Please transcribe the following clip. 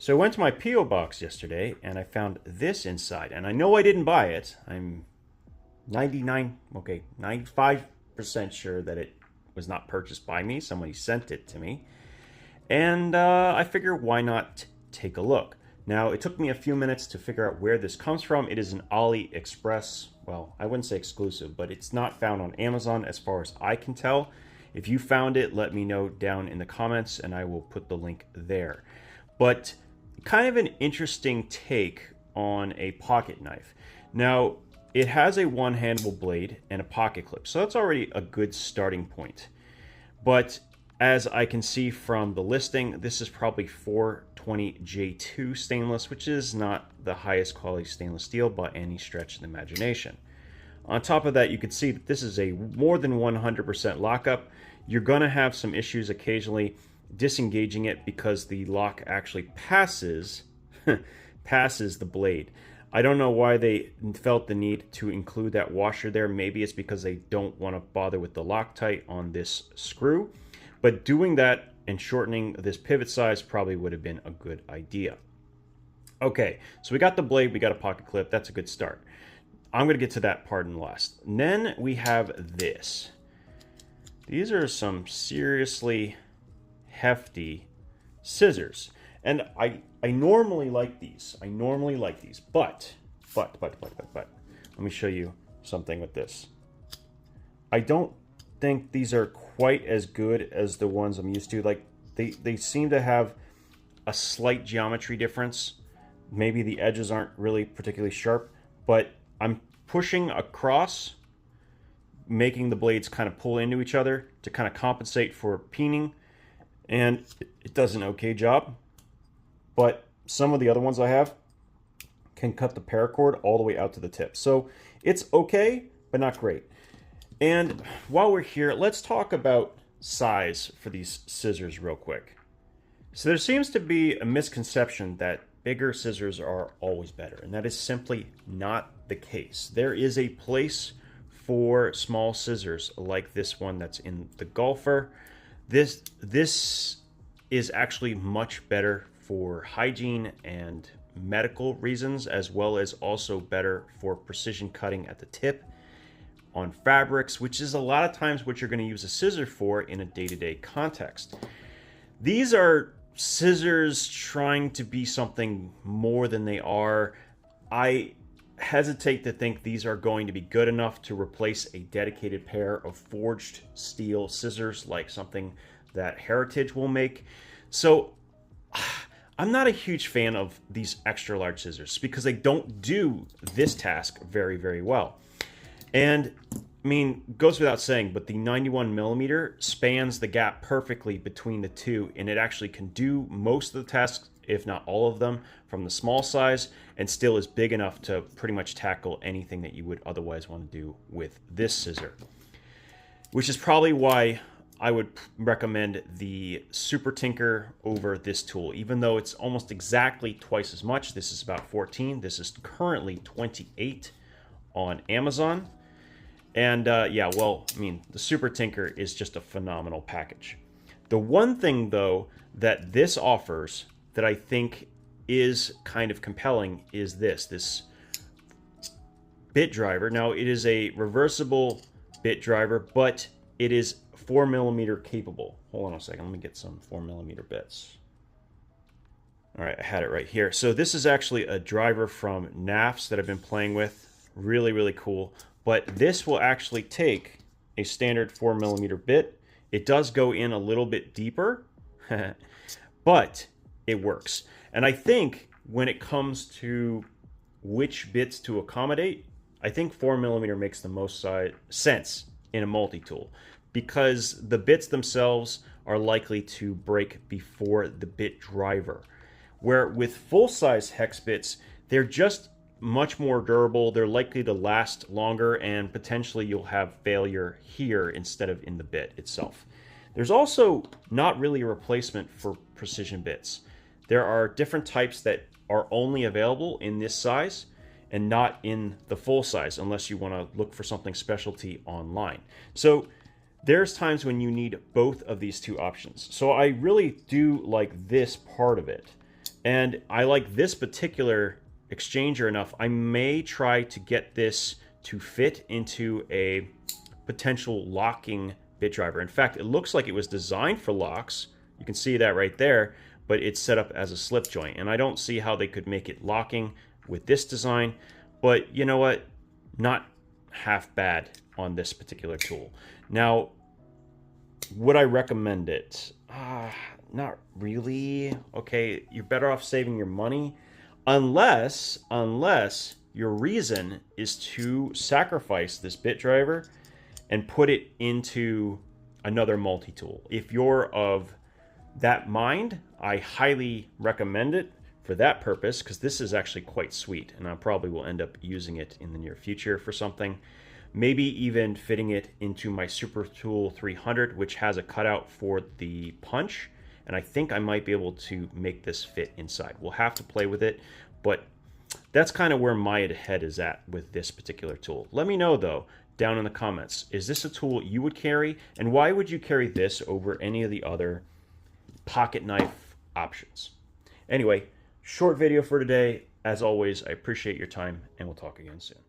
So I went to my P.O. box yesterday and I found this inside. And I know I didn't buy it. I'm 95% sure that it was not purchased by me. Somebody sent it to me. And I figure why not take a look. Now, it took me a few minutes to figure out where this comes from. It is an AliExpress, well, I wouldn't say exclusive, but it's not found on Amazon as far as I can tell. If you found it, let me know down in the comments and I will put the link there. But kind of an interesting take on a pocket knife. Now, it has a one-handle blade and a pocket clip, so that's already a good starting point. But as I can see from the listing, this is probably 420J2 stainless, which is not the highest quality stainless steel by any stretch of the imagination. On top of that, you can see that this is a more than 100% lockup. You're going to have some issues occasionally disengaging it because the lock actually passes the blade. I don't know why they felt the need to include that washer there. Maybe it's because they don't want to bother with the Loctite on this screw. But doing that and shortening this pivot size probably would have been a good idea. Okay, so we got the blade, we got a pocket clip. That's a good start. I'm going to get to that part in last. And then we have this. These are some seriously hefty scissors. And I normally like these. But let me show you something with this. I don't think these are quite as good as the ones I'm used to. Like they seem to have a slight geometry difference. Maybe the edges aren't really particularly sharp, but I'm pushing across, making the blades kind of pull into each other to kind of compensate for peening, and it does an okay job. But some of the other ones I have can cut the paracord all the way out to the tip. So it's okay, but not great. And while we're here, let's talk about size for these scissors real quick. So there seems to be a misconception that bigger scissors are always better, and that is simply not the case. There is a place for small scissors like this one that's in the golfer. This is actually much better for hygiene and medical reasons, as well as also better for precision cutting at the tip on fabrics, which is a lot of times what you're going to use a scissor for in a day-to-day context. These are scissors trying to be something more than they are. I hesitate to think these are going to be good enough to replace a dedicated pair of forged steel scissors like something that Heritage will make. So I'm not a huge fan of these extra large scissors because they don't do this task very, very well. And I mean, goes without saying, but the 91mm spans the gap perfectly between the two, and it actually can do most of the tasks, if not all of them, from the small size, and still is big enough to pretty much tackle anything that you would otherwise want to do with this scissor. Which is probably why I would recommend the Super Tinker over this tool, even though it's almost exactly twice as much. This is about 14. This is currently 28 on Amazon. And yeah, well, I mean, the Super Tinker is just a phenomenal package. The one thing, though, that this offers that I think is kind of compelling is this bit driver. Now, it is a reversible bit driver, but it is 4mm capable. Hold on a second, let me get some 4mm bits. All right, I had it right here. So this is actually a driver from NAFs that I've been playing with. Really, really cool. But this will actually take a standard 4mm bit. It does go in a little bit deeper, but it works. And I think when it comes to which bits to accommodate, I think 4mm makes the most sense in a multi-tool, because the bits themselves are likely to break before the bit driver. Where with full-size hex bits, they're just much more durable, they're likely to last longer, and potentially you'll have failure here instead of in the bit itself. There's also not really a replacement for precision bits. There are different types that are only available in this size and not in the full size unless you want to look for something specialty online. So there's times when you need both of these two options. So I really do like this part of it. And I like this particular exchanger enough. I may try to get this to fit into a potential locking bit driver. In fact, it looks like it was designed for locks. You can see that right there, but it's set up as a slip joint. And I don't see how they could make it locking with this design. But you know what? Not half bad on this particular tool. Now, would I recommend it? Not really. Okay, you're better off saving your money unless your reason is to sacrifice this bit driver and put it into another multi-tool. If you're of that mind, I highly recommend it for that purpose, because this is actually quite sweet, and I probably will end up using it in the near future for something. Maybe even fitting it into my Super Tool 300, which has a cutout for the punch, and I think I might be able to make this fit inside. We'll have to play with it, but that's kind of where my head is at with this particular tool. Let me know, though, down in the comments. Is this a tool you would carry, and why would you carry this over any of the other pocket knife options? Anyway, short video for today. As always, I appreciate your time, and we'll talk again soon.